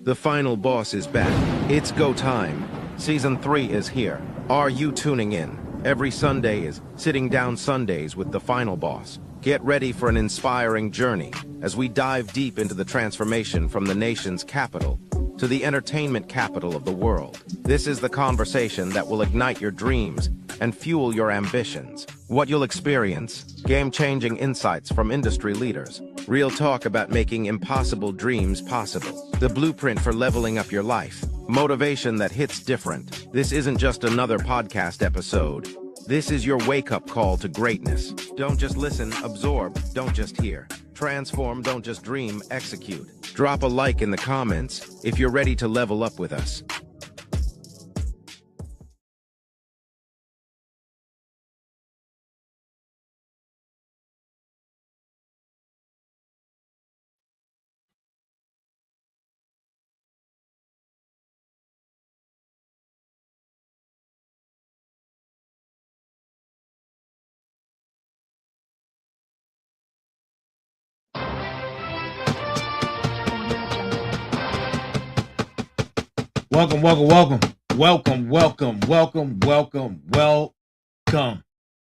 The Final Boss is back. It's go time. Season 3 is here. Are you tuning in? Every Sunday is Sitting Down Sundays with The Final Boss. Get ready for an inspiring journey as we dive deep into the transformation from the nation's capital to the entertainment capital of the world. This is the conversation that will ignite your dreams and fuel your ambitions. What you'll experience: game-changing insights from industry leaders, real talk about making impossible dreams possible, the blueprint for leveling up your life, motivation that hits different. This isn't just another podcast episode. This is your wake-up call to greatness. Don't just listen, absorb, don't just hear. Transform, don't just dream, execute. Drop a like in the comments if you're ready to level up with us.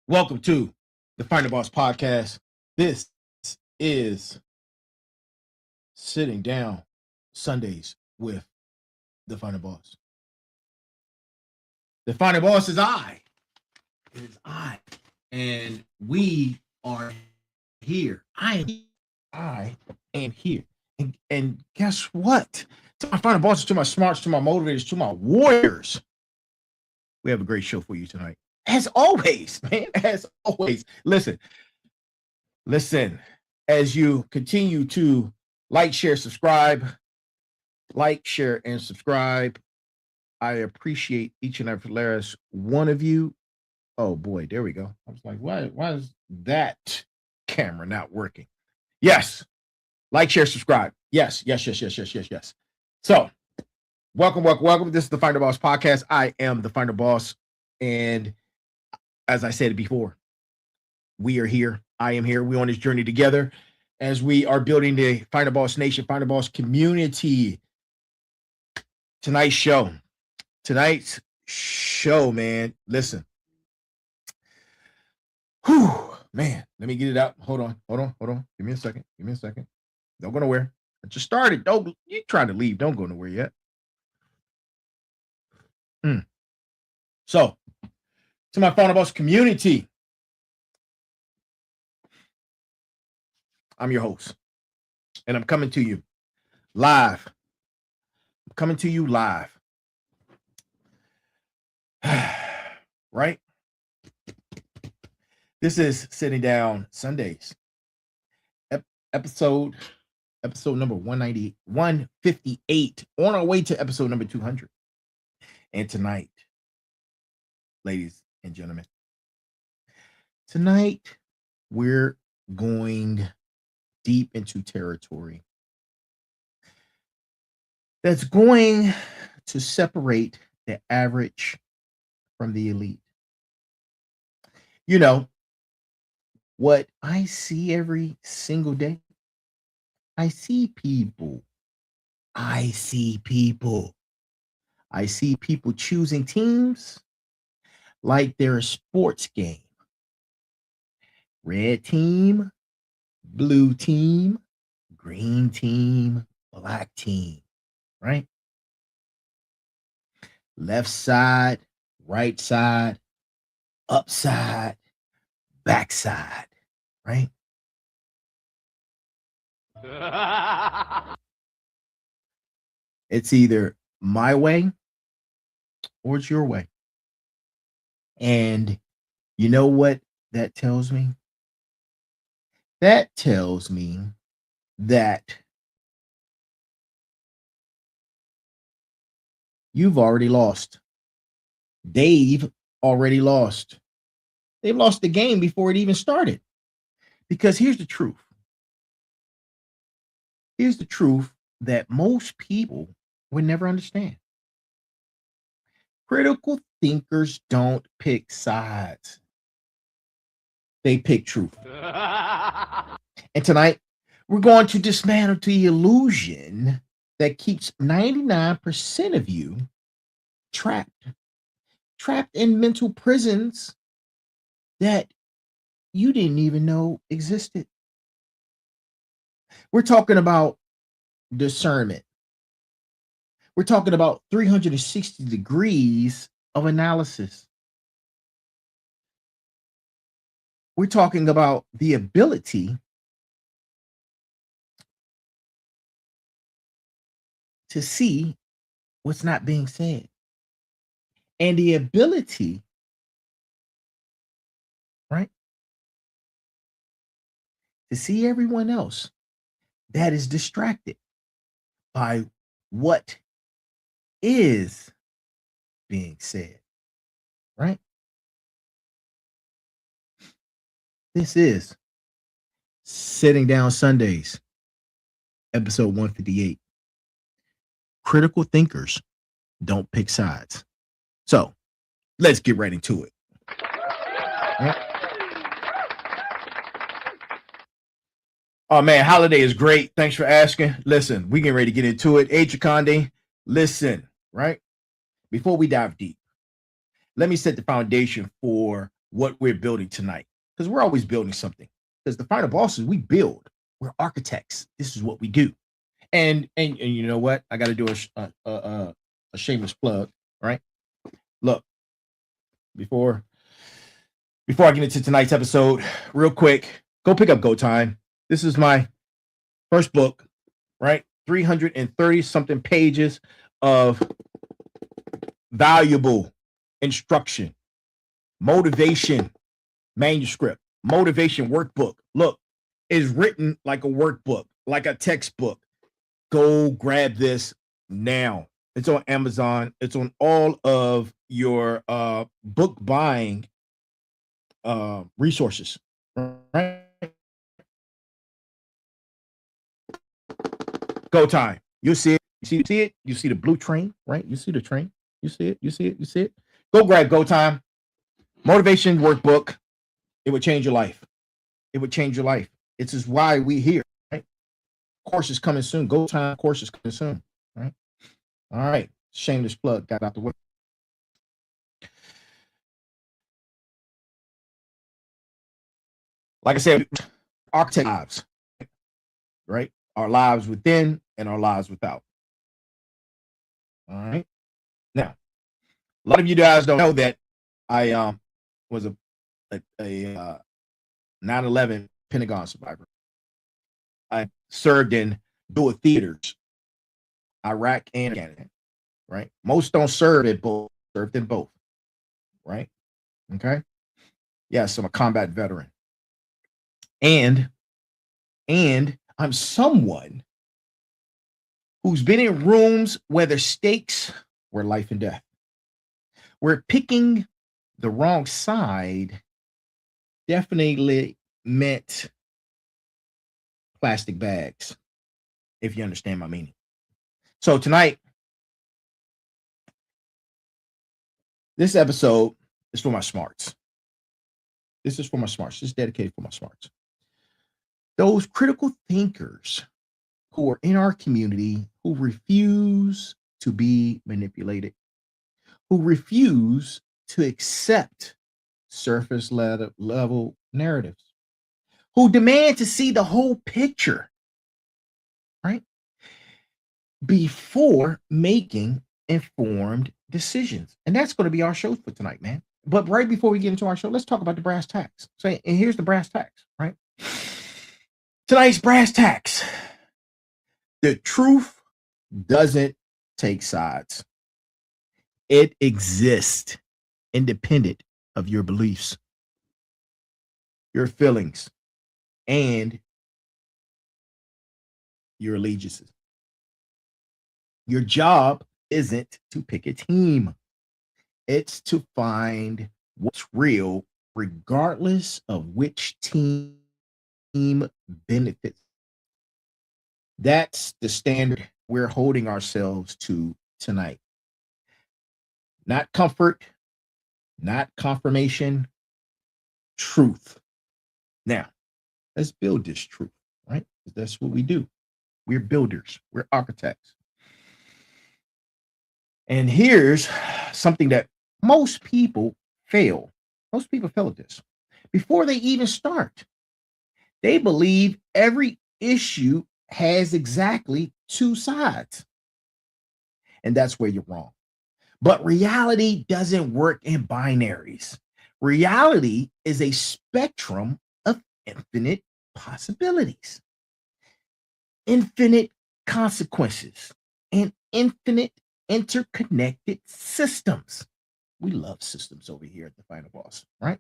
Welcome to the Final Boss podcast. This is Sitting Down Sundays with the Final Boss. The Final Boss is I. It is I. And we are here. I am here. And guess what? To my Final Bosses, to my smarts, to my motivators, to my warriors, we have a great show for you tonight. As always, man, as always. Listen, as you continue to like, share, and subscribe, I appreciate each and every last one of you. Oh boy, there we go. I was like, why is that camera not working? Yes, like, share, subscribe. Yes. So, welcome. This is the Final Boss podcast. I am the Final Boss. And as I said before, we are here. I am here. We're on this journey together as we are building the Final Boss Nation, Final Boss community. Tonight's show, man. Listen. Whew, man. Let me get it out. Hold on. Give me a second. Don't go nowhere. I just started. Don't you trying to leave? Don't go nowhere yet. So, to my Final Boss community, I'm your host, and I'm coming to you live. Right? This is Sitting Down Sundays, episode number 158, on our way to episode number 200. And tonight, ladies and gentlemen, we're going deep into territory that's going to separate the average from the elite. You know, what I see every single day, I see people choosing teams like they're a sports game. Red team, blue team, green team, black team, right? Left side, right side, upside, backside, right? It's either my way or it's your way. And you know what that tells me? That tells me that you've already lost. They've already lost. They've lost the game before it even started. Because here's the truth. Here's the truth that most people would never understand. Critical thinkers don't pick sides. They pick truth. And tonight, we're going to dismantle the illusion that keeps 99% of you trapped in mental prisons that you didn't even know existed. We're talking about discernment. We're talking about 360 degrees of analysis. We're talking about the ability to see what's not being said and the ability, right, to see everyone else that is distracted by what is being said, right? This is Sitting Down Sundays, episode 158. Critical thinkers don't pick sides. So let's get right into it. Right? Oh man, holiday is great. Thanks for asking. Listen, we getting ready to get into it. Hey, Chakande, listen, right? Before we dive deep, let me set the foundation for what we're building tonight. Because we're always building something. Because the final bosses, we build. We're architects. This is what we do. And you know what? I got to do a shameless plug, right? Look, before I get into tonight's episode, real quick, go pick up Go Time. This is my first book, right? 330 something pages of valuable instruction, motivation, manuscript, motivation workbook. Look, it's written like a workbook, like a textbook. Go grab this now. It's on Amazon. It's on all of your book buying resources. Right? Go Time. You see it. You see it. You see the blue train, right? You see the train. You see it. You see it. You see it. Go grab Go Time. Motivation workbook. It would change your life. It would change your life. It's just why we here, right? Course is coming soon. Go Time course is coming soon, right? All right. Shameless plug. Got out the way. Like I said, architect lives, right? Our lives within and our lives without. All right. Now, a lot of you guys don't know that I was a 9/11 Pentagon survivor. I served in dual theaters, Iraq and Afghanistan, right? Most don't serve at both, served in both, right? Okay. Yes, I'm a combat veteran. And I'm someone who's been in rooms where the stakes were life and death. Where picking the wrong side definitely meant plastic bags, if you understand my meaning. So tonight, this episode is for my smarts. This is for my smarts. This is dedicated for my smarts. Those critical thinkers who are in our community who refuse to be manipulated, who refuse to accept surface level narratives, who demand to see the whole picture, right? Before making informed decisions. And that's going to be our show for tonight, man. But right before we get into our show, let's talk about the brass tacks. So, and here's the brass tacks, right? Tonight's brass tacks. The truth doesn't take sides. It exists independent of your beliefs, your feelings, and your allegiances. Your job isn't to pick a team. It's to find what's real, regardless of which team benefits. That's the standard we're holding ourselves to tonight. Not comfort, not confirmation, truth. Now, let's build this truth, right? That's what we do. We're builders, we're architects. And here's something that most people fail. Most people fail at this. Before they even start, they believe every issue has exactly two sides. And that's where you're wrong. But reality doesn't work in binaries. Reality is a spectrum of infinite possibilities, infinite consequences, and infinite interconnected systems. We love systems over here at the Final Boss, right?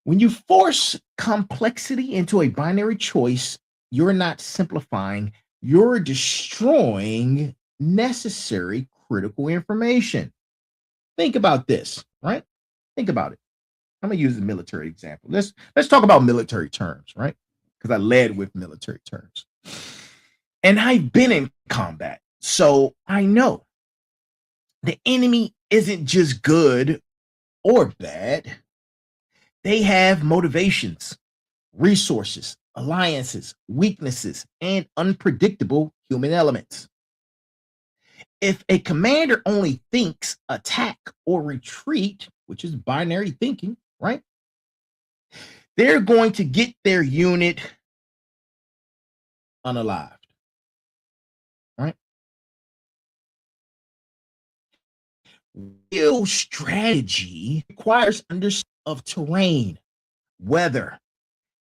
When you force complexity into a binary choice, you're not simplifying, you're destroying necessary critical information. Think about this, right? Think about it. I'm gonna use the military example. Let's talk about military terms, right? Because I led with military terms. And I've been in combat, so I know the enemy isn't just good or bad. They have motivations, resources, alliances, weaknesses, and unpredictable human elements. If a commander only thinks attack or retreat, which is binary thinking, right? They're going to get their unit unalived, right? Real strategy requires understanding of terrain, weather,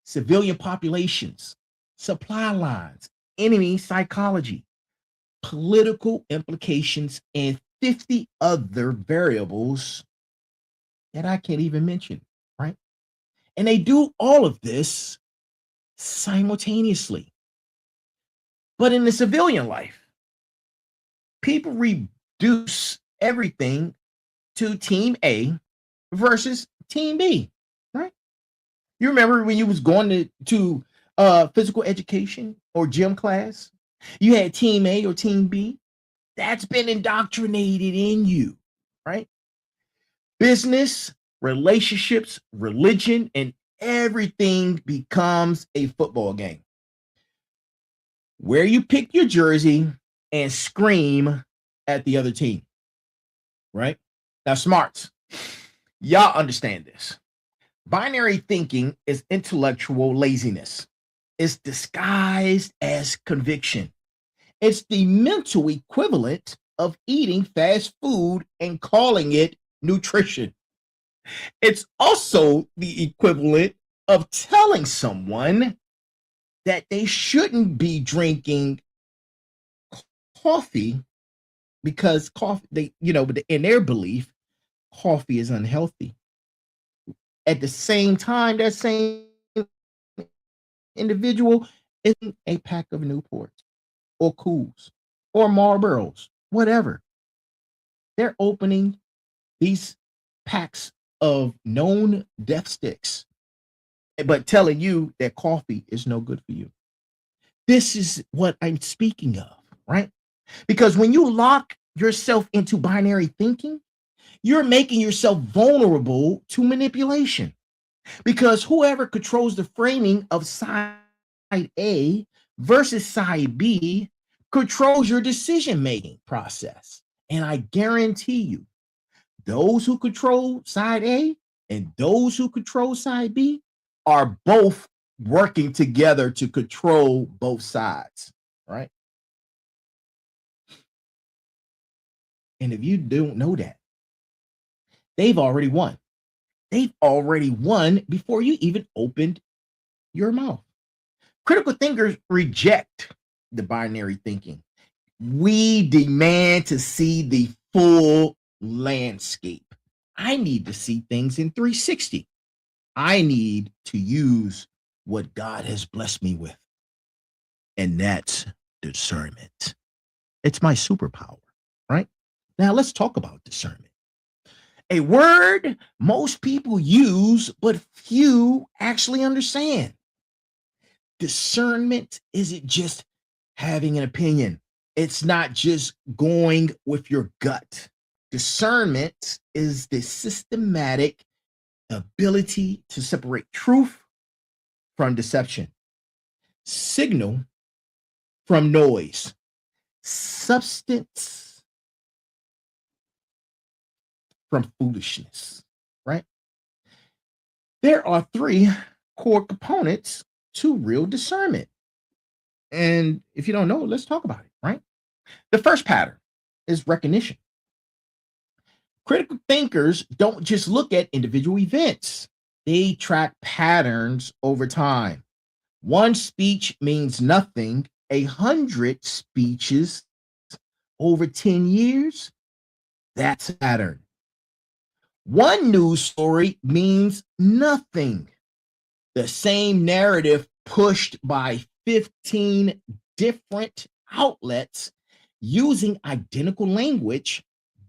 civilian populations, supply lines, enemy psychology, political implications, and 50 other variables that I can't even mention, right? And they do all of this simultaneously. But in the civilian life, people reduce everything to team A versus team B, right? You remember when you was going to physical education or gym class, you had team A or team B. That's been indoctrinated in you, right? Business, relationships, religion, and everything becomes a football game where you pick your jersey and scream at the other team, right? Now, smarts, y'all understand this. Binary thinking is intellectual laziness. It's disguised as conviction. It's the mental equivalent of eating fast food and calling it nutrition. It's also the equivalent of telling someone that they shouldn't be drinking coffee because coffee, in their belief, coffee is unhealthy. At the same time, that same individual is a pack of Newports or Cools or Marlboros, whatever. They're opening these packs of known death sticks, but telling you that coffee is no good for you. This is what I'm speaking of, right? Because when you lock yourself into binary thinking, you're making yourself vulnerable to manipulation. Because whoever controls the framing of side A versus side B controls your decision making process. And I guarantee you, those who control side A and those who control side B are both working together to control both sides, right? And if you don't know that, they've already won. They've already won before you even opened your mouth. Critical thinkers reject the binary thinking. We demand to see the full landscape. I need to see things in 360. I need to use what God has blessed me with, and that's discernment. It's my superpower, right? Now let's talk about discernment. A word most people use, but few actually understand. Discernment isn't just having an opinion, it's not just going with your gut. Discernment is the systematic ability to separate truth from deception, signal from noise, substance from foolishness, right? There are three core components to real discernment. And if you don't know, let's talk about it, right? The first pattern is recognition. Critical thinkers don't just look at individual events, they track patterns over time. One speech means nothing, 100 speeches over 10 years, that's a pattern. One news story means nothing. The same narrative pushed by 15 different outlets using identical language,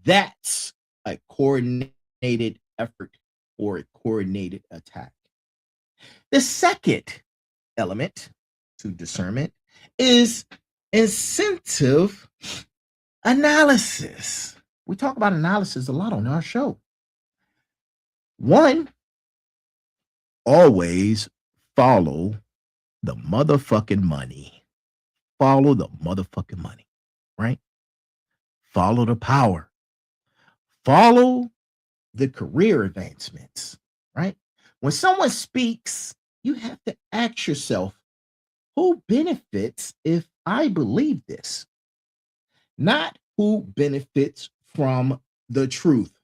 that's a coordinated effort or a coordinated attack. The second element to discernment is incentive analysis. We talk about analysis a lot on our show. One, always follow the motherfucking money. Follow the motherfucking money, right? Follow the power. Follow the career advancements, right? When someone speaks, you have to ask yourself, who benefits if I believe this? Not who benefits from the truth.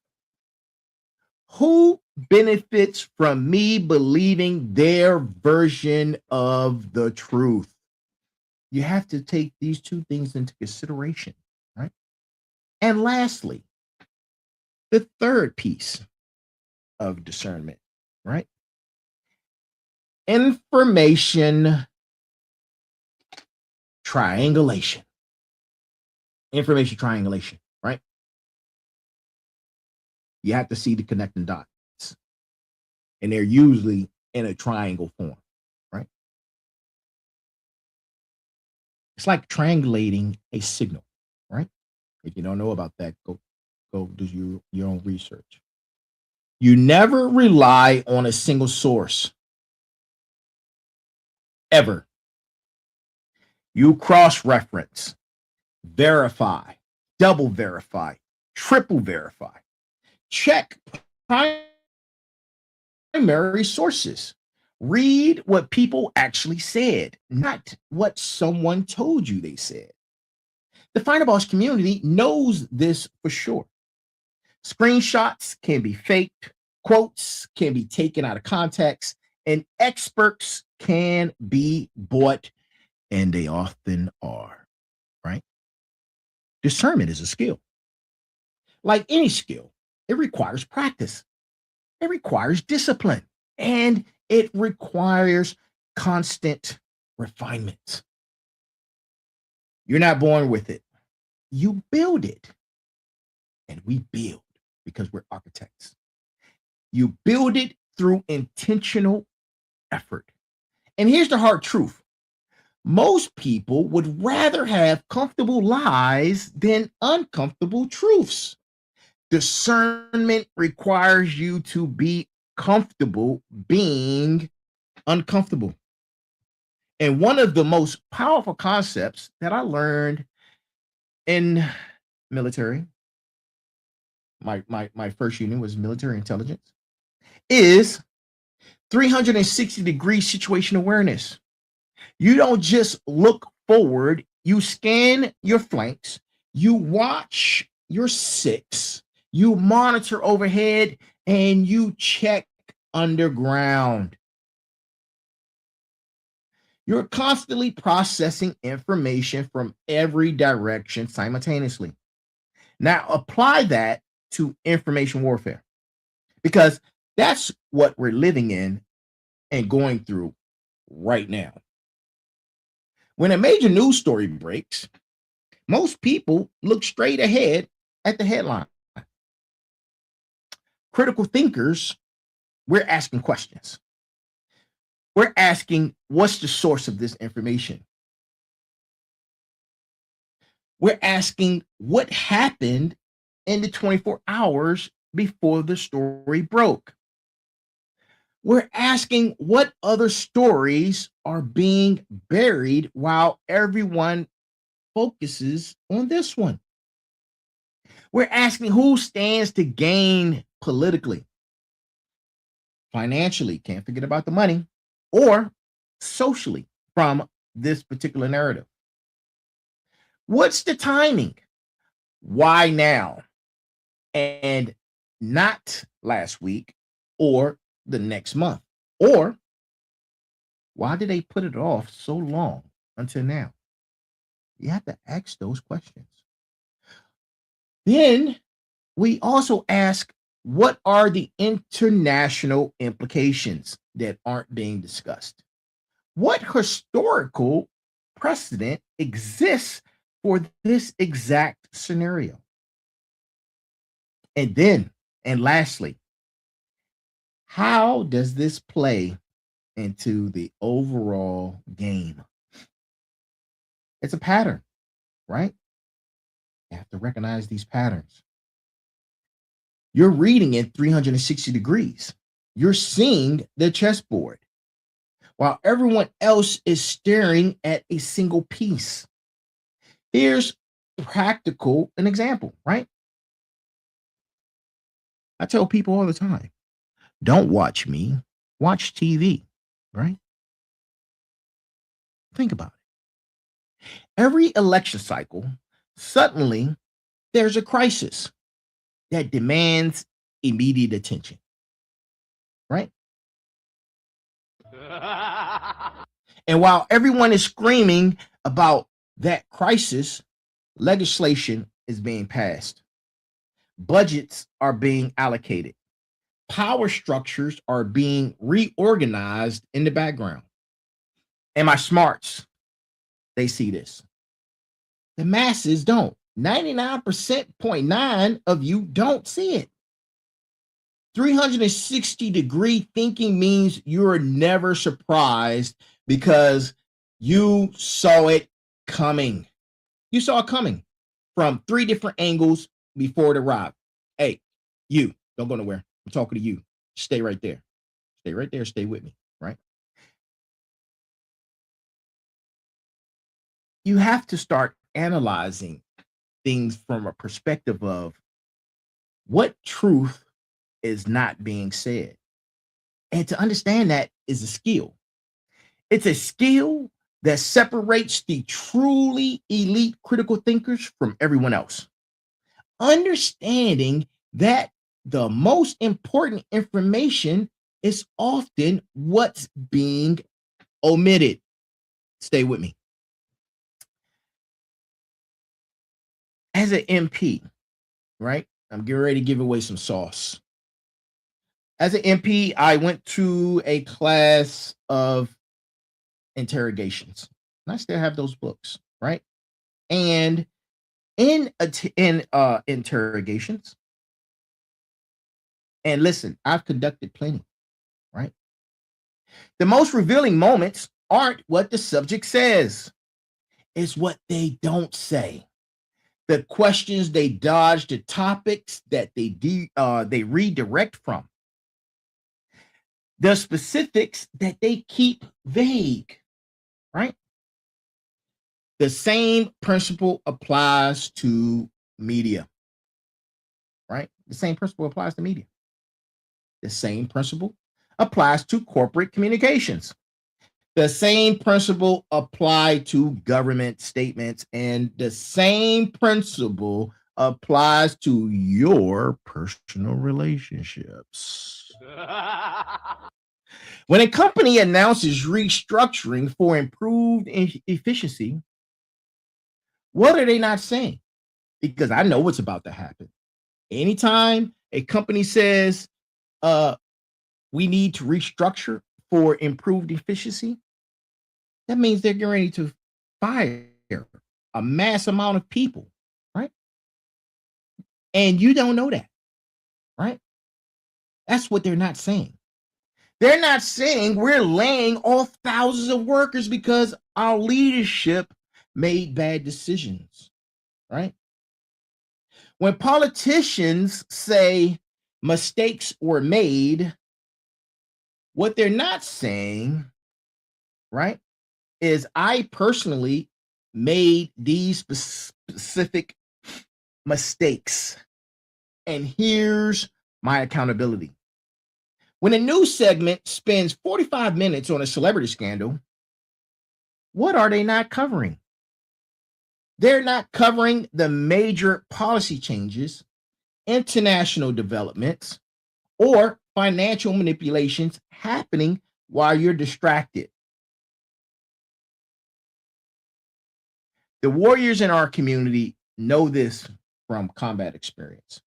Who benefits from me believing their version of the truth? You have to take these two things into consideration, right? And lastly, the third piece of discernment, right? Information triangulation. Information triangulation, right? You have to see the connecting dots, and they're usually in a triangle form, right? It's like triangulating a signal, right? If you don't know about that, go do your own research. You never rely on a single source, ever. You cross-reference, verify, double verify, triple verify. Check primary sources. Read what people actually said, not what someone told you they said. The Final Boss community knows this for sure. Screenshots can be faked, quotes can be taken out of context, and experts can be bought, and they often are, right? Discernment is a skill. Like any skill, it requires practice, it requires discipline, and it requires constant refinement. You're not born with it, you build it. And we build because we're architects. You build it through intentional effort. And here's the hard truth: most people would rather have comfortable lies than uncomfortable truths. Discernment requires you to be comfortable being uncomfortable. And one of the most powerful concepts that I learned in military, my first unit was military intelligence, is 360-degree situation awareness. You don't just look forward, you scan your flanks, you watch your six, you monitor overhead, and you check underground. You're constantly processing information from every direction simultaneously. Now, apply that to information warfare, because that's what we're living in and going through right now. When a major news story breaks, most people look straight ahead at the headline. Critical thinkers, we're asking questions. We're asking, what's the source of this information? We're asking, what happened in the 24 hours before the story broke? We're asking, what other stories are being buried while everyone focuses on this one? We're asking who stands to gain politically, financially, can't forget about the money, or socially from this particular narrative. What's the timing? Why now? And not last week or the next month? Or why did they put it off so long until now? You have to ask those questions. Then we also ask, what are the international implications that aren't being discussed? What historical precedent exists for this exact scenario? And then, and lastly, how does this play into the overall game? It's a pattern, right? You have to recognize these patterns. You're reading it 360 degrees. You're seeing the chessboard while everyone else is staring at a single piece. Here's an example, right? I tell people all the time, don't watch me, watch TV, right? Think about it. Every election cycle, suddenly there's a crisis that demands immediate attention, right? And while everyone is screaming about that crisis, legislation is being passed. Budgets are being allocated. Power structures are being reorganized in the background. And my smarts, they see this. The masses don't. 99.9% of you don't see it. 360-degree thinking means you're never surprised because you saw it coming. You saw it coming from 3 different angles before it arrived. Hey, you, don't go nowhere. I'm talking to you. Stay right there. Stay right there. Stay with me, right? You have to start analyzing things from a perspective of what truth is not being said. And to understand that is a skill. It's a skill that separates the truly elite critical thinkers from everyone else. Understanding that the most important information is often what's being omitted. Stay with me. As an MP, right? I'm getting ready to give away some sauce. As an MP, I went to a class of interrogations. And I still have those books, right? And in interrogations, and listen, I've conducted plenty, right? The most revealing moments aren't what the subject says, it's what they don't say. The questions they dodge, the topics that they redirect from, the specifics that they keep vague, right? The same principle applies to media, right? The same principle applies to media. The same principle applies to corporate communications. The same principle applies to government statements, and the same principle applies to your personal relationships. When a company announces restructuring for improved efficiency, what are they not saying? Because I know what's about to happen. Anytime a company says, we need to restructure for improved efficiency, that means they're getting ready to fire a mass amount of people, right? And you don't know that, right? That's what they're not saying. They're not saying we're laying off thousands of workers because our leadership made bad decisions, right? When politicians say mistakes were made, what they're not saying, right, is I personally made these specific mistakes. And here's my accountability. When a news segment spends 45 minutes on a celebrity scandal, what are they not covering? They're not covering the major policy changes, international developments, or financial manipulations happening while you're distracted. The warriors in our community know this from combat experience.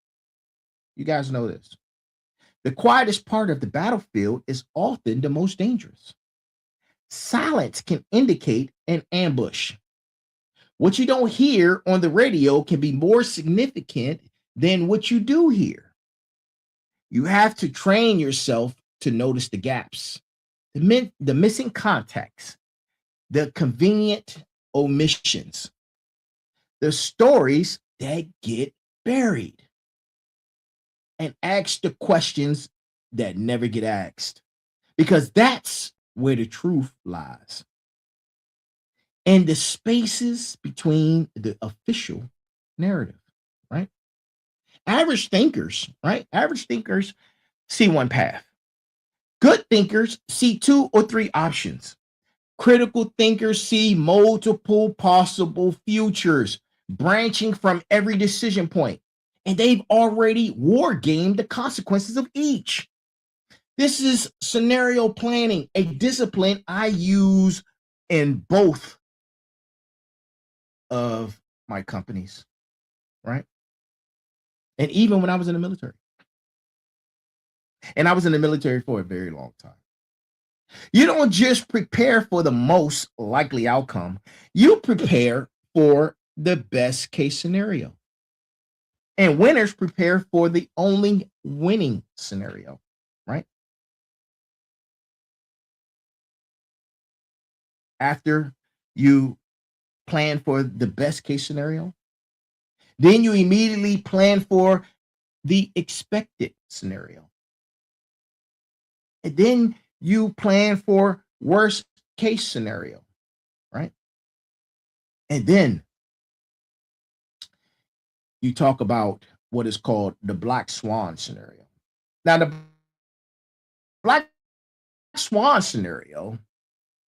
You guys know this. The quietest part of the battlefield is often the most dangerous. Silence can indicate an ambush. What you don't hear on the radio can be more significant than what you do hear. You have to train yourself to notice the gaps, the missing context, the convenient omissions, the stories that get buried, and ask the questions that never get asked, because that's where the truth lies. And the spaces between the official narrative, right? Average thinkers, right? Average thinkers see one path. Good thinkers see two or three options. Critical thinkers see multiple possible futures branching from every decision point, and they've already war gamed the consequences of each. This is scenario planning, a discipline I use in both of my companies, right? And even when I was in the military. And I was in the military for a very long time. You don't just prepare for the most likely outcome, you prepare for the best case scenario. And winners prepare for the only winning scenario, right? After you plan for the best case scenario, then you immediately plan for the expected scenario. And then you plan for worst case scenario, right? And then you talk about what is called the black swan scenario. Now, the black swan scenario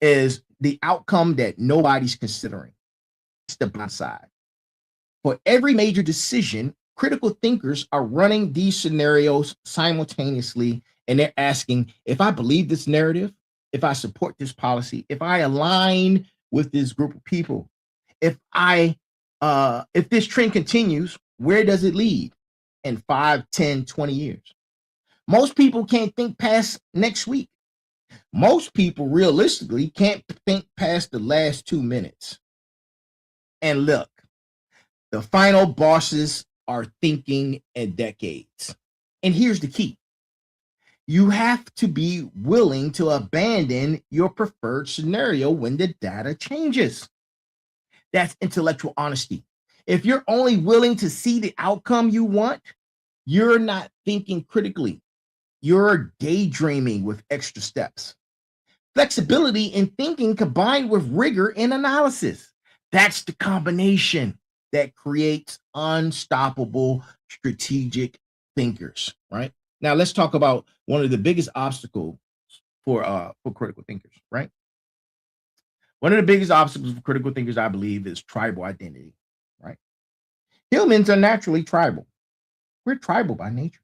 is the outcome that nobody's considering. It's the blind side. For every major decision, critical thinkers are running these scenarios simultaneously, and they're asking, if I believe this narrative, if I support this policy, if I align with this group of people, if this trend continues, where does it lead in 5, 10, 20 years? Most people can't think past next week. Most people realistically can't think past the last 2 minutes. And look, the final bosses are thinking in decades. And here's the key. You have to be willing to abandon your preferred scenario when the data changes. That's intellectual honesty. If you're only willing to see the outcome you want, you're not thinking critically. You're daydreaming with extra steps. Flexibility in thinking combined with rigor in analysis. That's the combination that creates unstoppable strategic thinkers, right? Now let's talk about one of the biggest obstacles for critical thinkers, right? One of the biggest obstacles for critical thinkers, I believe, is tribal identity, right? Humans are naturally tribal. We're tribal by nature.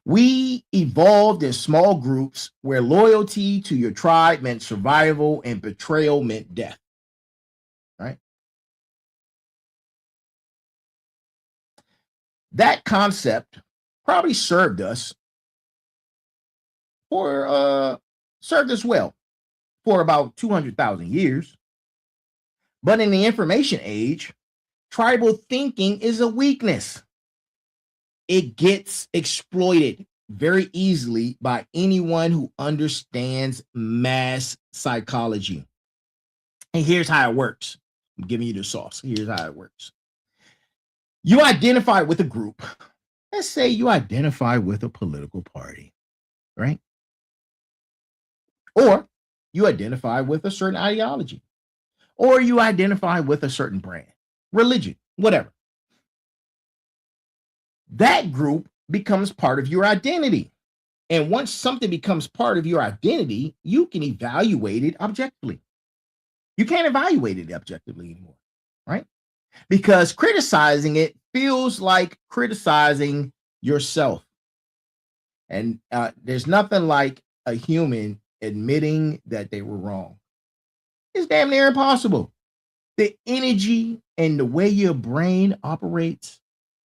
We evolved in small groups where loyalty to your tribe meant survival and betrayal meant death, right? That concept probably served us well for about 200,000 years. But in the information age, tribal thinking is a weakness. It gets exploited very easily by anyone who understands mass psychology. And here's how it works. I'm giving you the sauce. Here's how it works. You identify with a group. Let's say you identify with a political party, right? Or you identify with a certain ideology, or you identify with a certain brand, religion, whatever. that group becomes part of your identity. And once something becomes part of your identity, you can evaluate it objectively. You can't evaluate it objectively anymore, right? Because criticizing it feels like criticizing yourself. And there's nothing like a human admitting that they were wrong. It's damn near impossible. The energy and the way your brain operates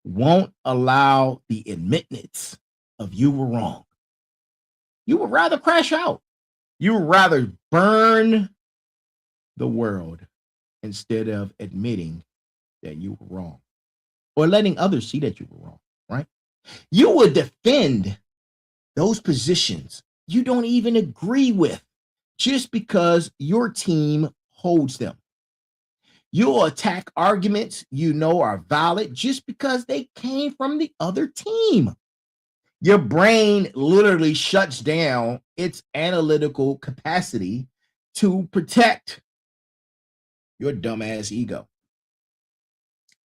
won't allow the admittance of you were wrong. You would rather crash out. You would rather burn the world instead of admitting that you were wrong or letting others see that you were wrong, right? You would defend those positions you don't even agree with just because your team holds them. You'll attack arguments you know are valid just because they came from the other team. Your brain literally shuts down its analytical capacity to protect your dumbass ego.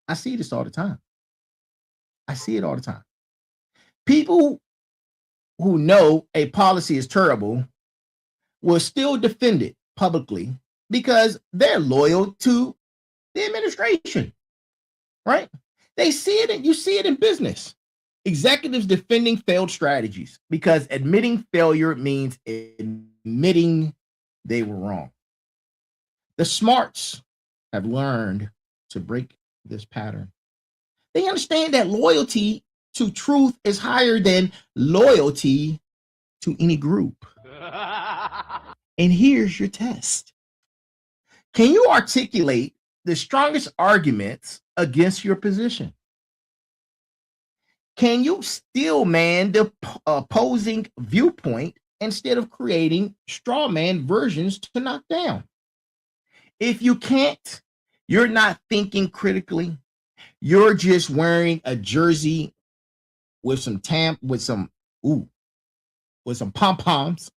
I see this all the time. I see it all the time. People who know a policy is terrible will still defend it publicly because they're loyal to the administration, right? They see it, and you see it in business. Executives defending failed strategies because admitting failure means admitting they were wrong. The smarts have learned to break this pattern. They understand that loyalty to truth is higher than loyalty to any group. And here's your test. Can you articulate the strongest arguments against your position? Can you steel man the opposing viewpoint instead of creating straw man versions to knock down? If you can't, you're not thinking critically. You're just wearing a jersey with some pom-poms,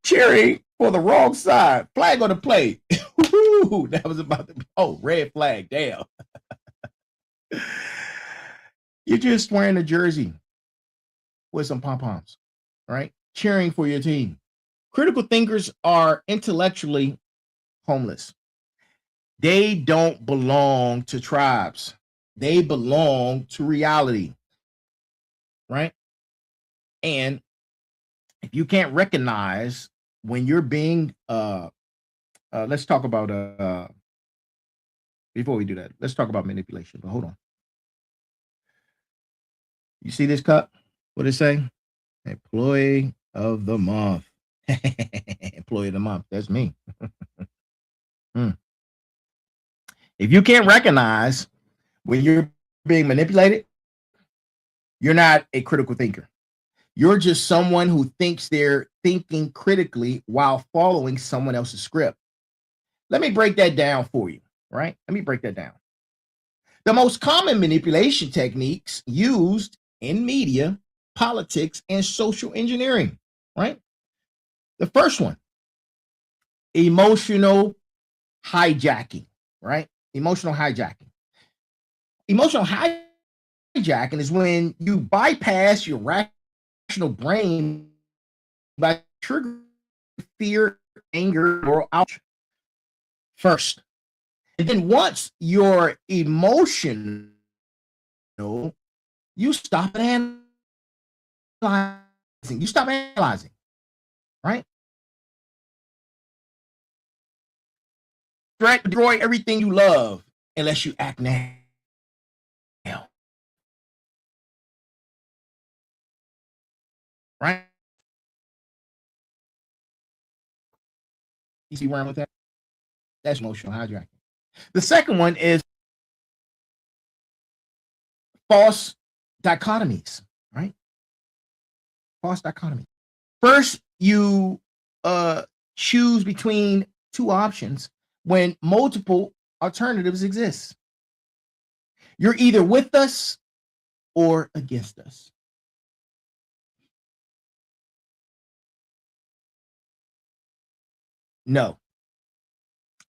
cheering for the wrong side. Flag on the play. That was about to be, red flag. Damn. You're just wearing a jersey with some pom-poms, right? Cheering for your team. Critical thinkers are intellectually homeless. They don't belong to tribes. They belong to reality, right? And if you can't recognize when you're being, let's talk about, before we do that, let's talk about manipulation, but hold on. You see this cup? What it say? Employee of the month. Employee of the month. That's me. If you can't recognize when you're being manipulated, you're not a critical thinker. You're just someone who thinks they're thinking critically while following someone else's script. Let me break that down for you, right? Let me break that down. The most common manipulation techniques used in media, politics, and social engineering, right? The first one, emotional hijacking, right? Emotional hijacking. Emotional hijacking is when you bypass your rational brain by triggering fear, anger, or outrage first. And then once you're emotional, you stop analyzing. You stop analyzing, right? Threat, destroy everything you love unless you act now. Right? You see where I'm with that? That's emotional hijacking. The second one is false dichotomies, right? False dichotomy. First, you choose between two options when multiple alternatives exist. You're either with us or against us. No,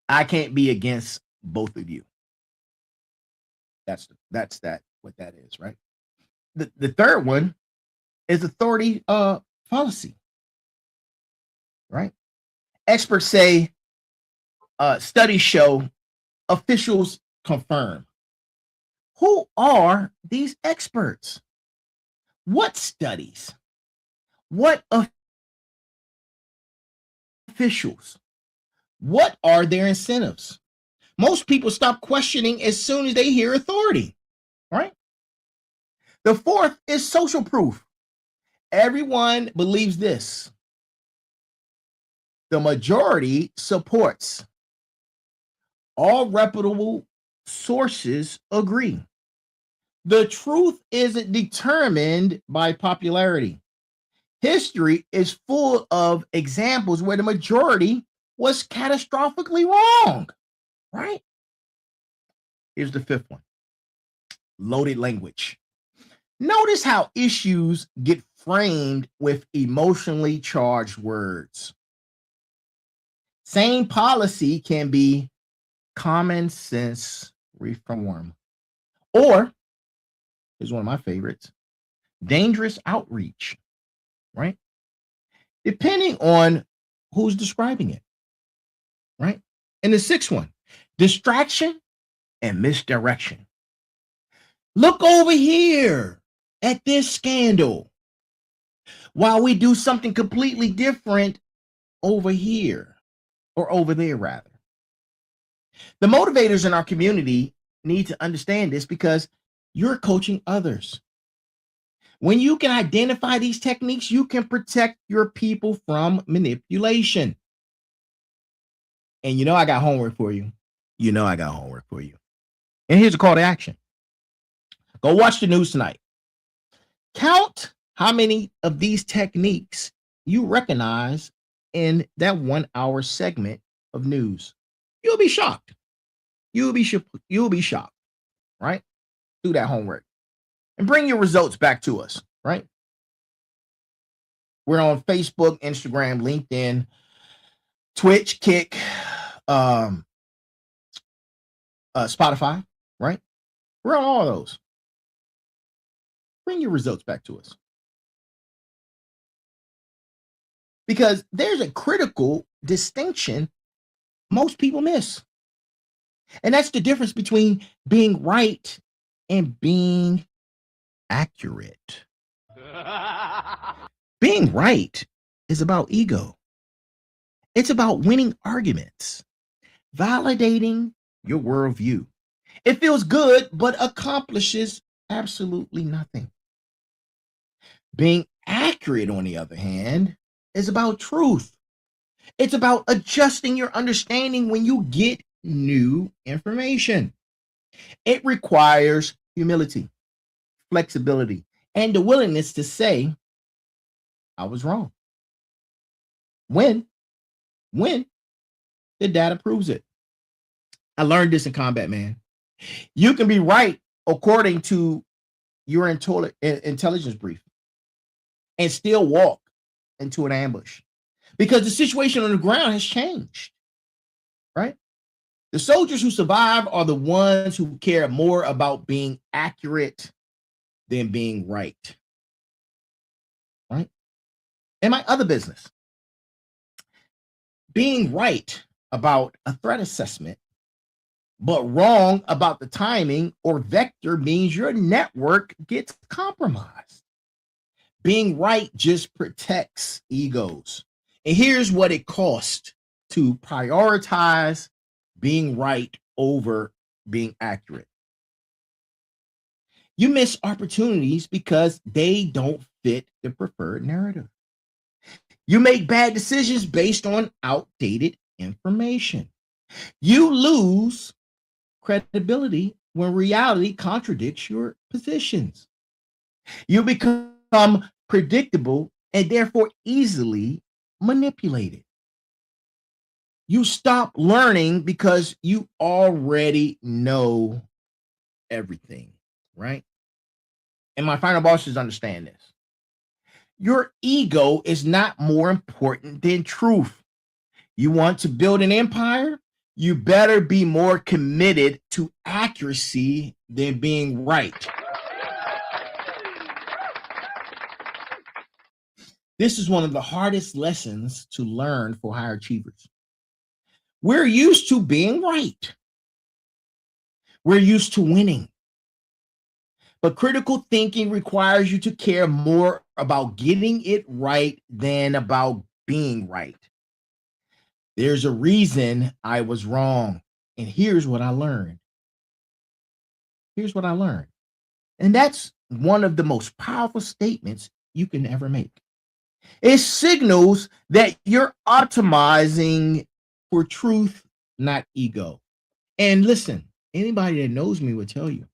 I can't be against both of you. That's that. what that is, right? The third one is authority fallacy, right? Experts say studies show, officials confirm. Who are these experts? What studies? What officials? What are their incentives? Most people stop questioning as soon as they hear authority, right? The fourth is social proof. Everyone believes this. The majority supports. All reputable sources agree. The truth isn't determined by popularity. History is full of examples where the majority was catastrophically wrong, right? Here's the fifth one. Loaded language. Notice how issues get framed with emotionally charged words. Same policy can be common sense reform. Or, here's one of my favorites, dangerous outreach, right? Depending on who's describing it, right? And the sixth one, distraction and misdirection. Look over here at this scandal while we do something completely different over here, or over there rather. The motivators in our community need to understand this because you're coaching others. When you can identify these techniques, you can protect your people from manipulation. And you know I got homework for you. And here's a call to action. Go watch the news tonight. Count how many of these techniques you recognize in that 1 hour segment of news. You'll be shocked. You'll be shocked, right? Do that homework and bring your results back to us, right? We're on Facebook, Instagram, LinkedIn, Twitch, Kick, Spotify, right? We're on all of those. Bring your results back to us. Because there's a critical distinction most people miss. And that's the difference between being right and being accurate. Being right is about ego. It's about winning arguments, validating your worldview. It feels good, but accomplishes absolutely nothing. Being accurate, on the other hand, is about truth. It's about adjusting your understanding when you get new information. It requires humility, flexibility, and the willingness to say, I was wrong. When the data proves it. I learned this in combat, man. You can be right according to your intelligence brief and still walk into an ambush because the situation on the ground has changed, right? The soldiers who survive are the ones who care more about being accurate than being right, right? And my other business, being right about a threat assessment, but wrong about the timing or vector means your network gets compromised. Being right just protects egos. And here's what it costs to prioritize being right over being accurate. You miss opportunities because they don't fit the preferred narrative. You make bad decisions based on outdated information. You lose credibility when reality contradicts your positions. You become predictable and therefore easily manipulated. You stop learning because you already know everything, right? And my final bosses understand this. Your ego is not more important than truth. You want to build an empire? You better be more committed to accuracy than being right. This is one of the hardest lessons to learn for high achievers. We're used to being right. We're used to winning. But critical thinking requires you to care more about getting it right than about being right. There's a reason I was wrong. And here's what I learned. Here's what I learned. And that's one of the most powerful statements you can ever make. It signals that you're optimizing for truth, not ego. And listen, anybody that knows me will tell you,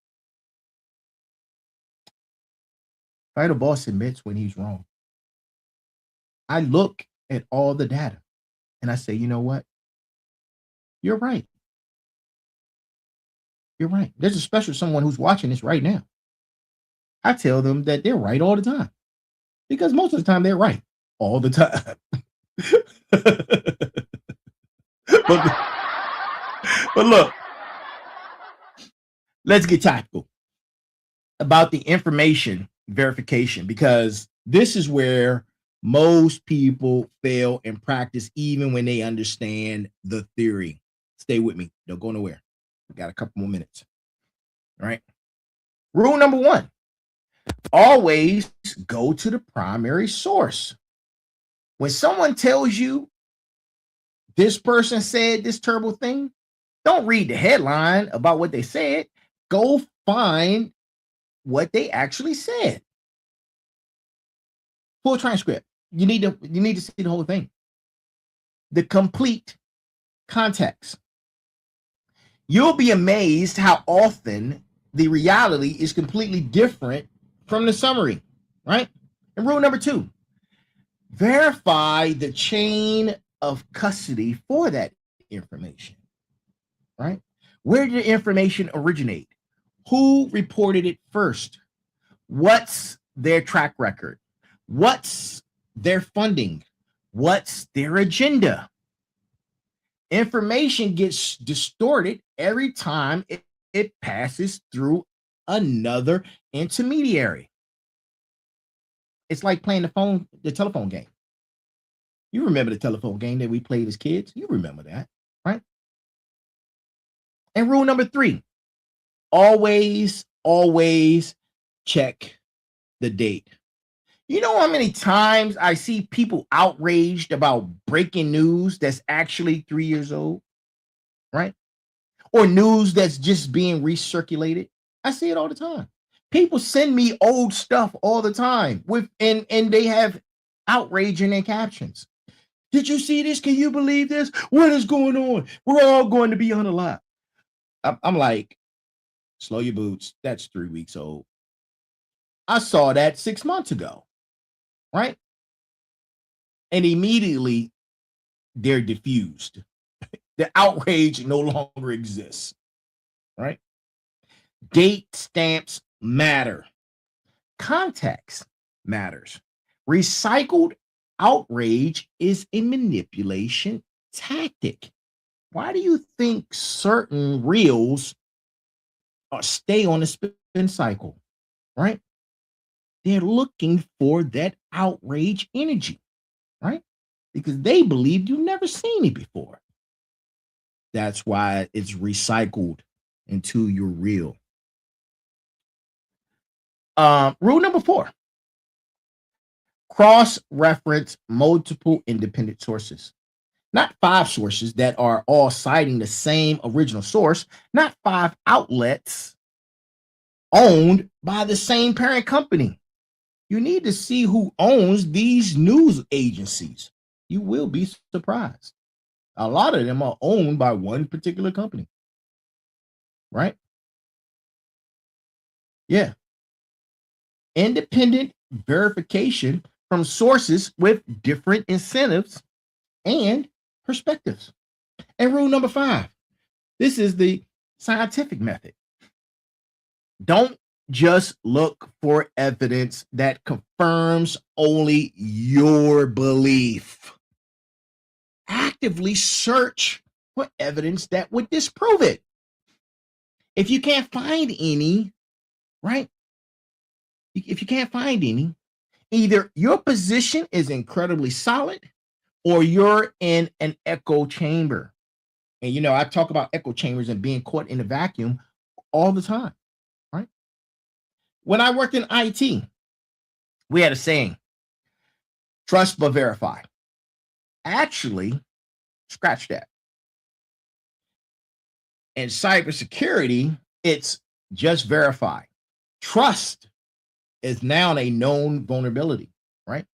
Final Boss admits when he's wrong. I look at all the data and I say, you know what? You're right. You're right. There's a special someone who's watching this right now. I tell them that they're right all the time because most of the time they're right all the time. but look, let's get tactical about the information verification, because this is where most people fail in practice, even when they understand the theory. Stay with me. Don't go nowhere. We got a couple more minutes. All right. Rule number 1, always go to the primary source. When someone tells you this person said this terrible thing, don't read the headline about what they said. Go find what they actually said. Full transcript. You need to see the whole thing. The complete context. You'll be amazed how often the reality is completely different from the summary, right? And rule number 2, verify the chain of custody for that information, right? Where did the information originate? Who reported it first? What's their track record? What's their funding? What's their agenda? Information gets distorted every time it passes through another intermediary. It's like playing the telephone game. You remember the telephone game that we played as kids? You remember that, right? And rule number 3, always check the date. You know how many times I see people outraged about breaking news that's actually 3 years old, right? Or news that's just being recirculated. I see it all the time. People send me old stuff all the time and they have outrage in their captions. Did you see this? Can you believe this? What is going on? We're all going to be unalive. I'm like, slow your boots. That's 3 weeks old. I saw that 6 months ago, right? And immediately they're diffused. The outrage no longer exists, right? Date stamps matter. Context matters. Recycled outrage is a manipulation tactic. Why do you think certain reels stay on the spin cycle, right? They're looking for that outrage energy, right? Because they believe you've never seen it before. That's why it's recycled into your reel. Rule number 4, cross-reference multiple independent sources. Not 5 sources that are all citing the same original source, not 5 outlets owned by the same parent company. You need to see who owns these news agencies. You will be surprised. A lot of them are owned by one particular company, right? Yeah. Independent verification from sources with different incentives and perspectives. And rule number 5, this is the scientific method. Don't just look for evidence that confirms only your belief. Actively search for evidence that would disprove it. If you can't find any, right? If you can't find any, Either your position is incredibly solid or you're in an echo chamber. And I talk about echo chambers and being caught in a vacuum all the time, right? When I worked in IT, we had a saying, trust but verify. Actually, scratch that. In cybersecurity, it's just verify. Trust is now a known vulnerability, right?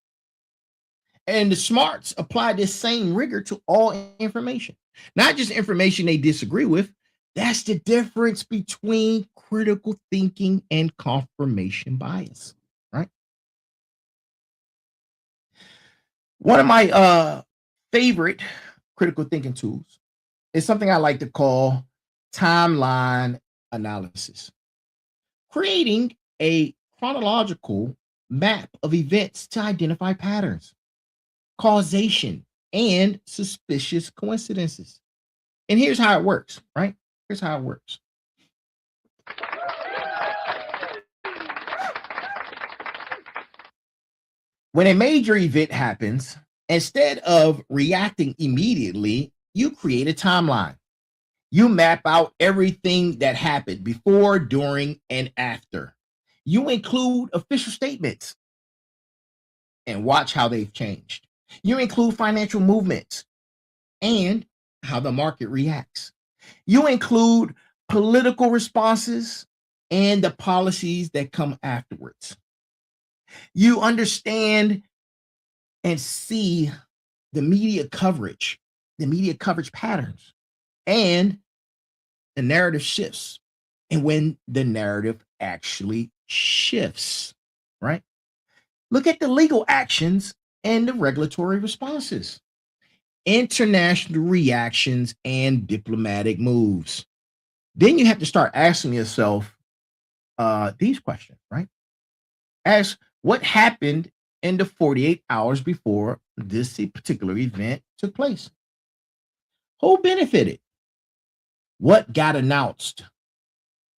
And the smarts apply this same rigor to all information, not just information they disagree with. That's the difference between critical thinking and confirmation bias, right? One of my favorite critical thinking tools is something I like to call timeline analysis. Creating a chronological map of events to identify patterns, causation, and suspicious coincidences. And here's how it works, right? Here's how it works. When a major event happens, instead of reacting immediately, you create a timeline. You map out everything that happened before, during, and after. You include official statements and watch how they've changed. You include financial movements and how the market reacts. You include political responses and the policies that come afterwards. You understand and see the media coverage patterns, and the narrative shifts. And when the narrative actually shifts, right? Look at the legal actions and the regulatory responses, international reactions, and diplomatic moves. Then you have to start asking yourself these questions, right? Ask what happened in the 48 hours before this particular event took place. Who benefited? What got announced?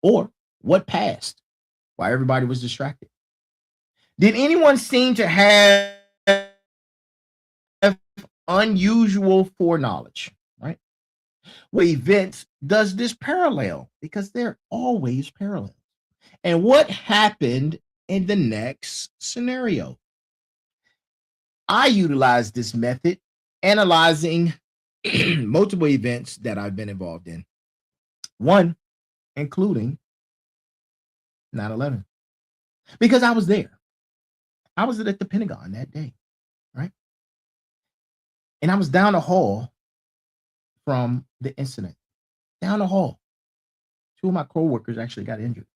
Or what passed while everybody was distracted? Did anyone seem to have unusual foreknowledge, right? What events does this parallel? Because they're always parallel. And what happened in the next scenario? I utilize this method analyzing multiple events that I've been involved in. One, including 9/11. Because I was there. I was at the Pentagon that day, right? And I was down the hall from the incident. Down the hall. Two of my coworkers actually got injured,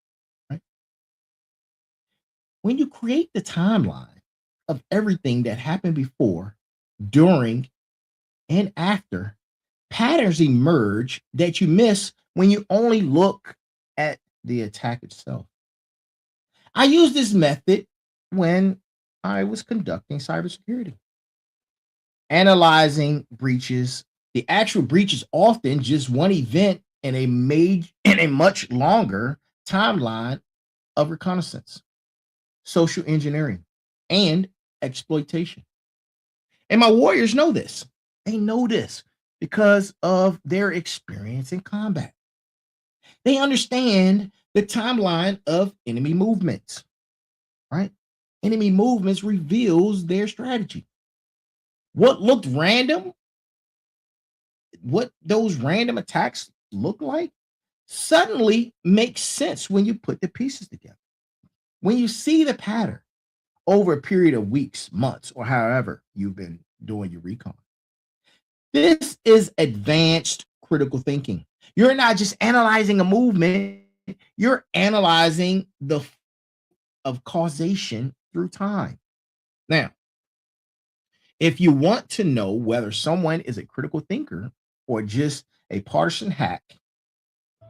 right? When you create the timeline of everything that happened before, during, and after, patterns emerge that you miss when you only look at the attack itself. I use this method when I was conducting cybersecurity, analyzing breaches. The actual breach is often just one event in a much longer timeline of reconnaissance, social engineering, and exploitation. And my warriors know this. They know this because of their experience in combat. They understand the timeline of enemy movements, right? Enemy movements reveals their strategy. What looked random, what those random attacks look like, suddenly makes sense when you put the pieces together. When you see the pattern over a period of weeks, months, or however you've been doing your recon. This is advanced critical thinking. You're not just analyzing a movement, you're analyzing the of causation through time. Now, if you want to know whether someone is a critical thinker or just a partisan hack,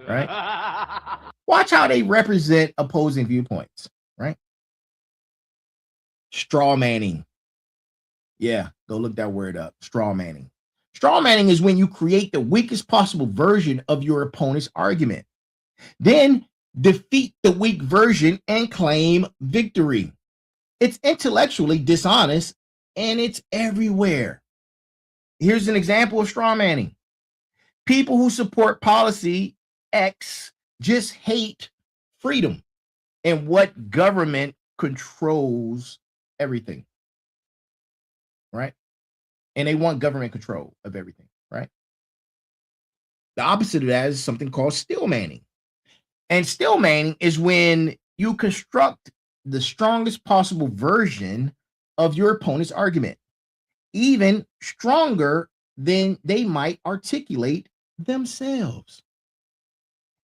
right? Watch how they represent opposing viewpoints, right? Straw manning. Yeah, go look that word up. Straw manning. Straw manning is when you create the weakest possible version of your opponent's argument. Then defeat the weak version and claim victory. It's intellectually dishonest, and it's everywhere. Here's an example of straw manning. People who support policy X just hate freedom and what government controls everything, right? And they want government control of everything, right? The opposite of that is something called still manning. And still manning is when you construct the strongest possible version of your opponent's argument, even stronger than they might articulate themselves,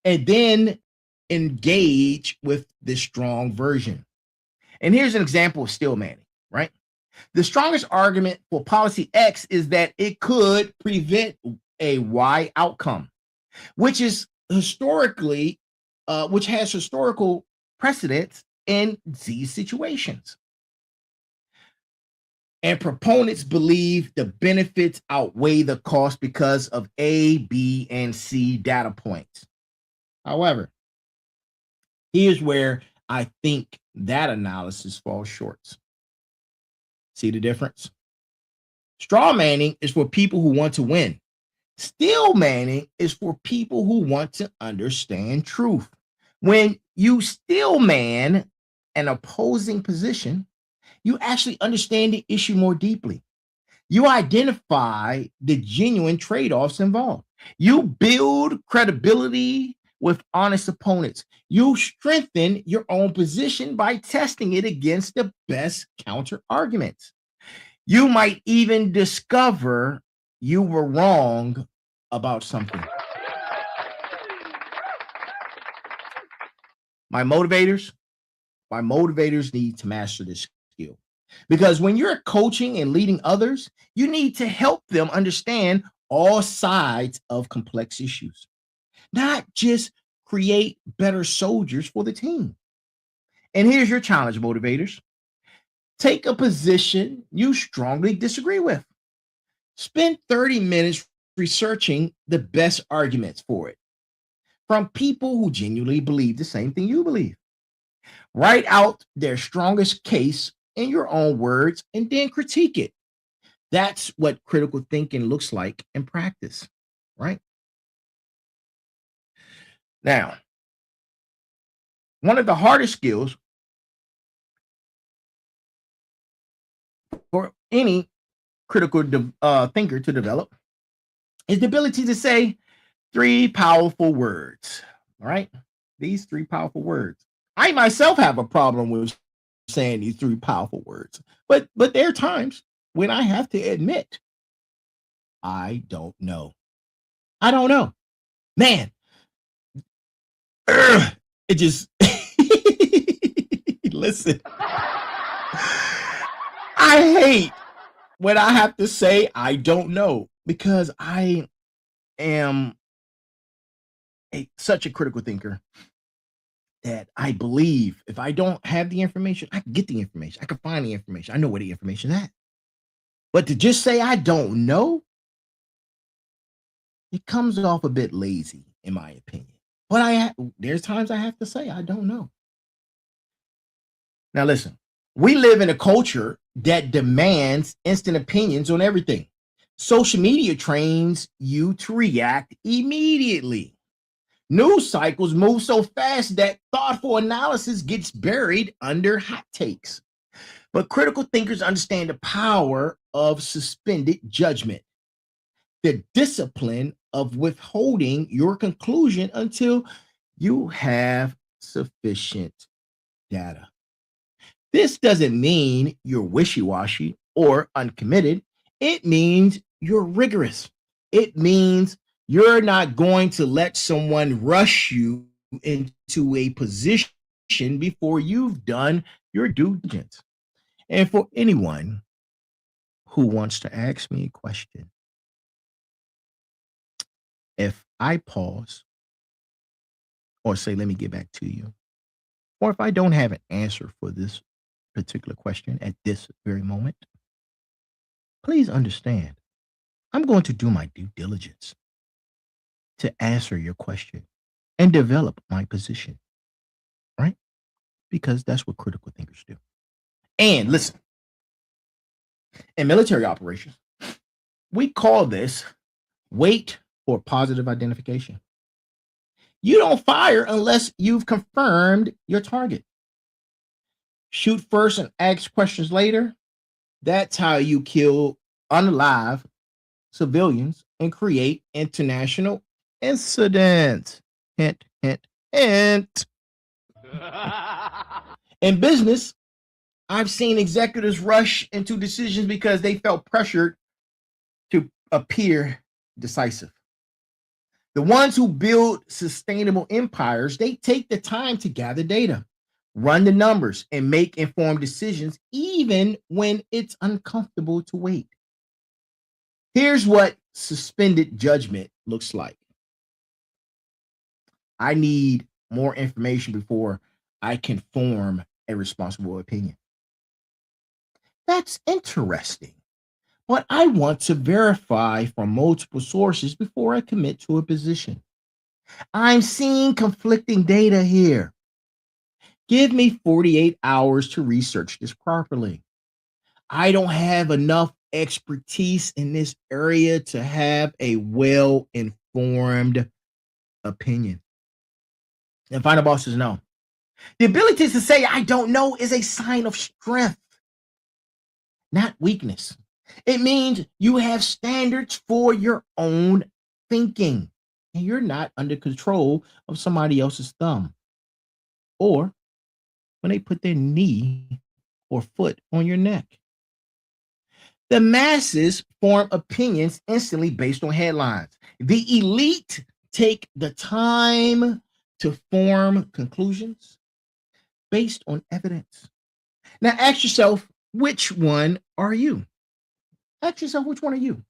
and then engage with this strong version. And here's an example of still manning, right? The strongest argument for policy X is that it could prevent a Y outcome, which is which has historical precedence in these situations. And proponents believe the benefits outweigh the cost because of A, B, and C data points. However, here's where I think that analysis falls short. See the difference? Straw manning is for people who want to win. Still manning is for people who want to understand truth. When you still man an opposing position, you actually understand the issue more deeply. You identify the genuine trade-offs involved. You build credibility with honest opponents. You strengthen your own position by testing it against the best counter arguments. You might even discover you were wrong about something. My motivators need to master this skill. Because when you're coaching and leading others, you need to help them understand all sides of complex issues, not just create better soldiers for the team. And here's your challenge, motivators. Take a position you strongly disagree with. Spend 30 minutes researching the best arguments for it from people who genuinely believe the same thing you believe. Write out their strongest case in your own words and then critique it. That's what critical thinking looks like in practice, right? Now, one of the hardest skills for any critical thinker to develop is the ability to say 3 powerful words, all right? These 3 powerful words. I myself have a problem with saying these 3 powerful words, but there are times when I have to admit, I don't know. I don't know. Man, it just listen. I hate when I have to say I don't know because I am such a critical thinker that I believe if I don't have the information, I can get the information. I can find the information. I know where the information is at. But to just say I don't know, it comes off a bit lazy, in my opinion. But there's times I have to say I don't know. Now listen, we live in a culture that demands instant opinions on everything. Social media trains you to react immediately. News cycles move so fast that thoughtful analysis gets buried under hot takes. But critical thinkers understand the power of suspended judgment, the discipline of withholding your conclusion until you have sufficient data. This doesn't mean you're wishy-washy or uncommitted. It means you're rigorous. It means you're not going to let someone rush you into a position before you've done your due diligence. And for anyone who wants to ask me a question, if I pause or say, let me get back to you, or if I don't have an answer for this particular question at this very moment, please understand, I'm going to do my due diligence to answer your question and develop my position, right? Because that's what critical thinkers do. And listen, in military operations, we call this wait for positive identification. You don't fire unless you've confirmed your target. Shoot first and ask questions later. That's how you kill unalive civilians and create international incidents. Hint, hint, hint. In business, I've seen executives rush into decisions because they felt pressured to appear decisive. The ones who build sustainable empires, they take the time to gather data, run the numbers, and make informed decisions, even when it's uncomfortable to wait. Here's what suspended judgment looks like. I need more information before I can form a responsible opinion. That's interesting, but I want to verify from multiple sources before I commit to a position. I'm seeing conflicting data here. Give me 48 hours to research this properly. I don't have enough expertise in this area to have a well-informed opinion. And final bosses know. The ability to say I don't know is a sign of strength, not weakness. It means you have standards for your own thinking, and you're not under control of somebody else's thumb. Or when they put their knee or foot on your neck. The masses form opinions instantly based on headlines. The elite take the time to form conclusions based on evidence. Now ask yourself, which one are you? Ask yourself, which one are you?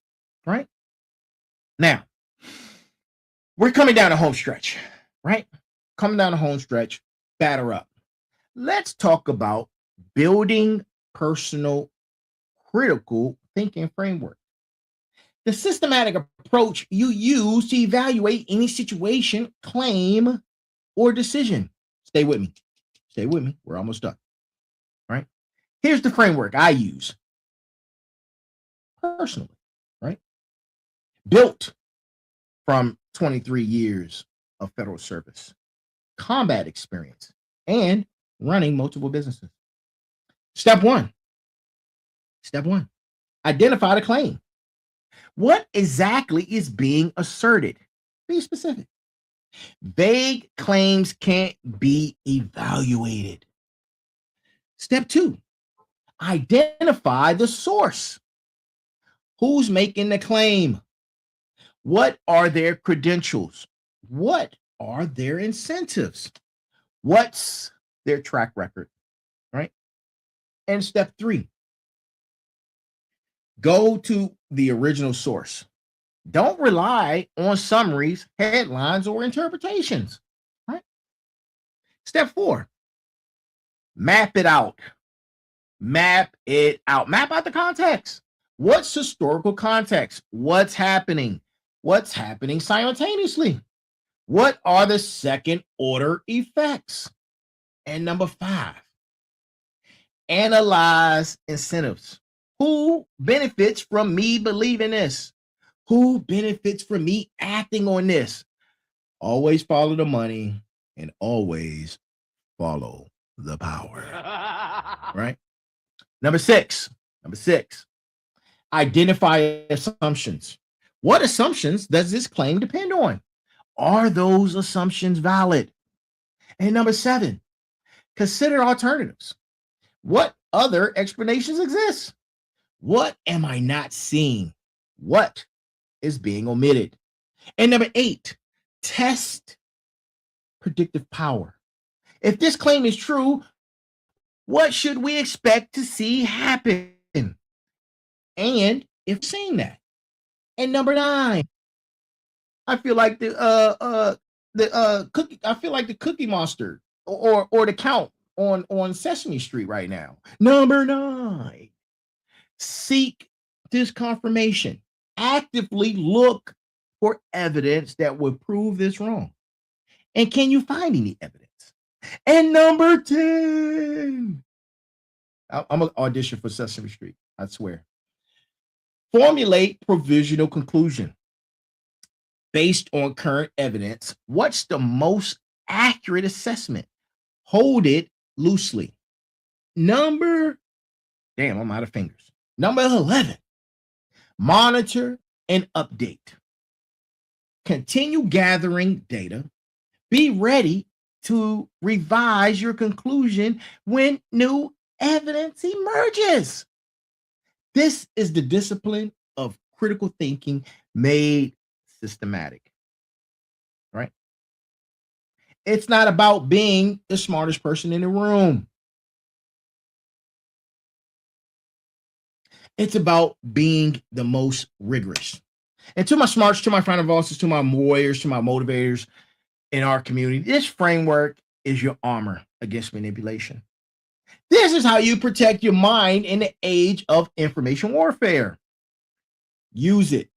Right? Now, we're coming down the home stretch, right? Coming down the home stretch, batter up. Let's talk about building personal critical thinking framework. The systematic approach you use to evaluate any situation, claim, or decision. Stay with me. Stay with me. We're almost done. Right? Here's the framework I use personally, right? Built from 23 years of federal service, combat experience, and running multiple businesses. Step one. Identify the claim. What exactly is being asserted? Be specific. Vague claims can't be evaluated. Step two, identify the source. Who's making the claim? What are their credentials? What are their incentives? What's their track record? Right? And step three, go to the original source. Don't rely on summaries, headlines, or interpretations. Right? Step four, map it out. Map out the context. What's historical context? What's happening? What's happening simultaneously? What are the second order effects? And number five, analyze incentives. Who benefits from me believing this? Who benefits from me acting on this? Always follow the money and always follow the power. Right? Number six, identify assumptions. What assumptions does this claim depend on? Are those assumptions valid? And number seven, consider alternatives. What other explanations exist? What am I not seeing? What is being omitted? And number eight, test predictive power. If this claim is true, what should we expect to see happen? And if seeing that. And number nine, I feel like the cookie. I feel like the Cookie Monster or the Count on Sesame Street right now. Number nine, seek this confirmation. Actively look for evidence that would prove this wrong. And can you find any evidence? And number 10, I'm going to audition for Sesame Street. I swear. Formulate provisional conclusion based on current evidence. What's the most accurate assessment? Hold it loosely. I'm out of fingers. Number 11, monitor and update. Continue gathering data. Be ready to revise your conclusion when new evidence emerges. This is the discipline of critical thinking made systematic, right? It's not about being the smartest person in the room. It's about being the most rigorous. And to my smarts, to my final bosses, to my warriors, to my motivators in our community, this framework is your armor against manipulation. This is how you protect your mind in the age of information warfare. Use it,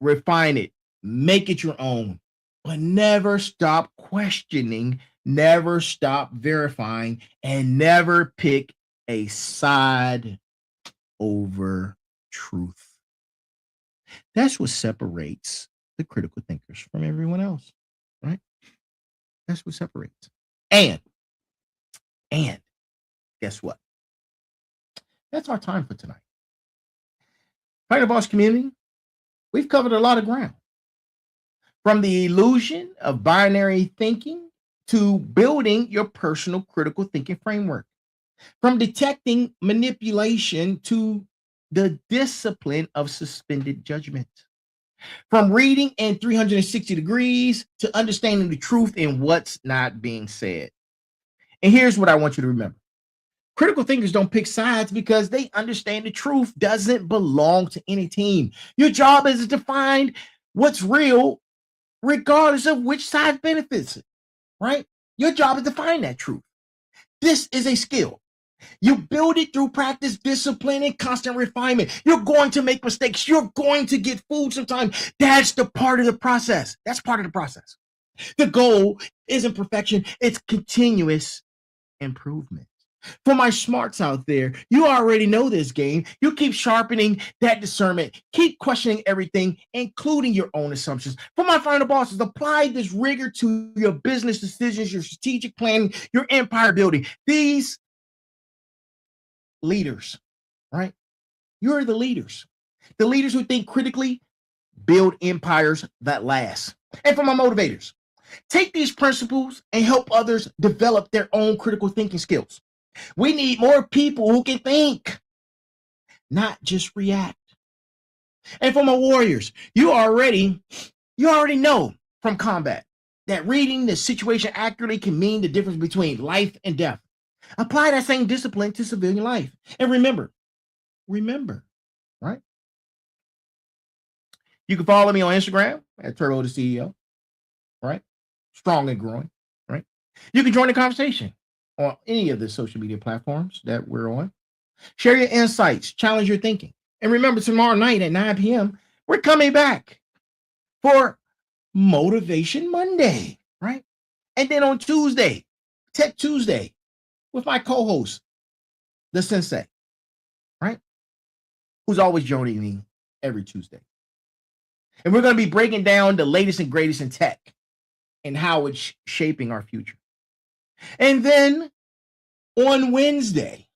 refine it, make it your own, but never stop questioning, never stop verifying, and never pick a side over truth. That's what separates the critical thinkers from everyone else, right? That's what separates. And guess what? That's our time for tonight. Final Boss community, we've covered a lot of ground. From the illusion of binary thinking to building your personal critical thinking framework. From detecting manipulation to the discipline of suspended judgment. From reading in 360 degrees to understanding the truth in what's not being said. And here's what I want you to remember. Critical thinkers don't pick sides because they understand the truth doesn't belong to any team. Your job is to find what's real, regardless of which side benefits it, right? Your job is to find that truth. This is a skill. You build it through practice, discipline, and constant refinement. You're going to make mistakes. You're going to get fooled sometimes. That's the part of the process. That's part of the process. The goal isn't perfection. It's continuous improvement. For my smarts out there, you already know this game. You keep sharpening that discernment. Keep questioning everything, including your own assumptions. For my final bosses, apply this rigor to your business decisions, your strategic planning, your empire building. These leaders, right? You're the leaders. The leaders who think critically build empires that last. And for my motivators, take these principles and help others develop their own critical thinking skills. We need more people who can think, not just react. And for my warriors, you already know from combat that reading the situation accurately can mean the difference between life and death. Apply that same discipline to civilian life. And remember, right? You can follow me on Instagram at Turbo the CEO, right? Strong and growing, right? You can join the conversation on any of the social media platforms that we're on. Share your insights, challenge your thinking. And remember, tomorrow night at 9 p.m., we're coming back for Motivation Monday, right? And then on Tuesday, Tech Tuesday, with my co-host, the Sensei, right? Who's always joining me every Tuesday. And we're going to be breaking down the latest and greatest in tech and how it's shaping our future. And then on Wednesday,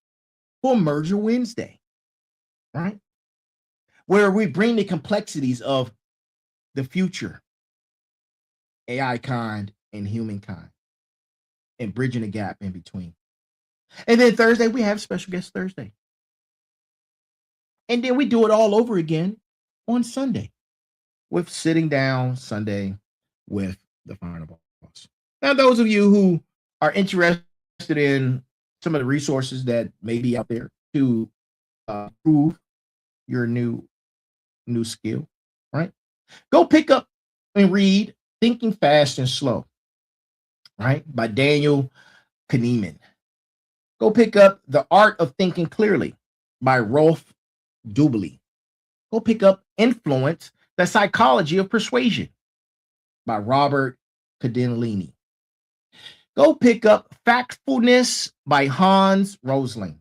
for Merger Wednesday, right? Where we bring the complexities of the future, AI kind and humankind, and bridging the gap in between. And then Thursday, we have special guest Thursday. And then we do it all over again on Sunday with Sitting Down Sunday with the Final Boss. Now, those of you who are interested in some of the resources that may be out there to prove your new skill, right? Go pick up and read Thinking Fast and Slow, right? By Daniel Kahneman. Go pick up The Art of Thinking Clearly by Rolf Dubely. Go pick up Influence, The Psychology of Persuasion by Robert Cialdini. Go pick up Factfulness by Hans Rosling.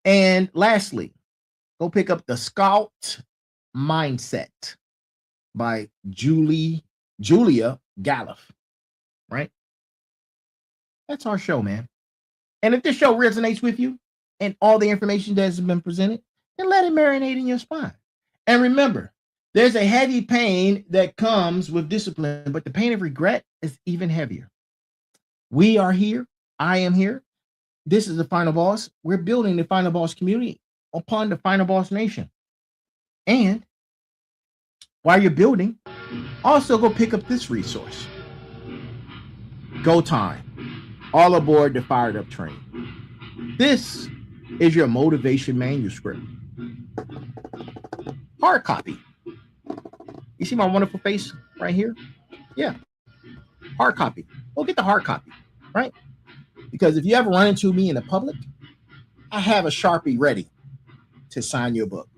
And lastly, go pick up The Scout Mindset by Julia Gallup, right? That's our show, man. And if this show resonates with you and all the information that has been presented, then let it marinate in your spine. And remember, there's a heavy pain that comes with discipline, but the pain of regret is even heavier. We are here. I am here. This is the Final Boss. We're building the Final Boss community upon the Final Boss Nation. And while you're building, also go pick up this resource. Go Time. All aboard the Fired Up train. This is your motivation manuscript. Hard copy. You see my wonderful face right here? Yeah. Hard copy. Go get the hard copy, right? Because if you ever run into me in the public, I have a Sharpie ready to sign your book.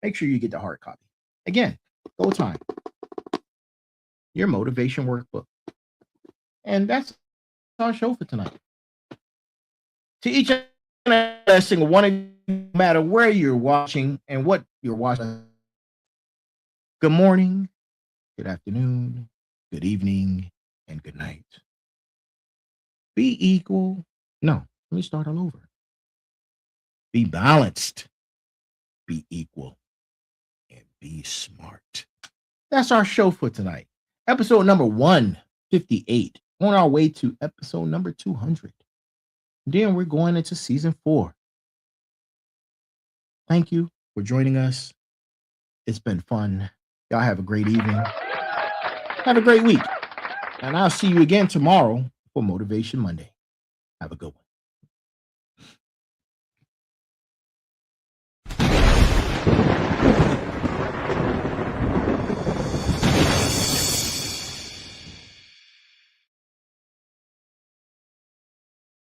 Make sure you get the hard copy. Again, Go Time. Your motivation workbook. And that's our show for tonight. To each and every single one of you, no matter where you're watching and what you're watching, good morning, good afternoon, good evening, and good night. Be equal. No, let me start all over. Be balanced, be equal, and be smart. That's our show for tonight. Episode number 158. On our way to episode number 200. Then we're going into season 4. Thank you for joining us. It's been fun. Y'all have a great evening. Have a great week. And I'll see you again tomorrow for Motivation Monday. Have a good one.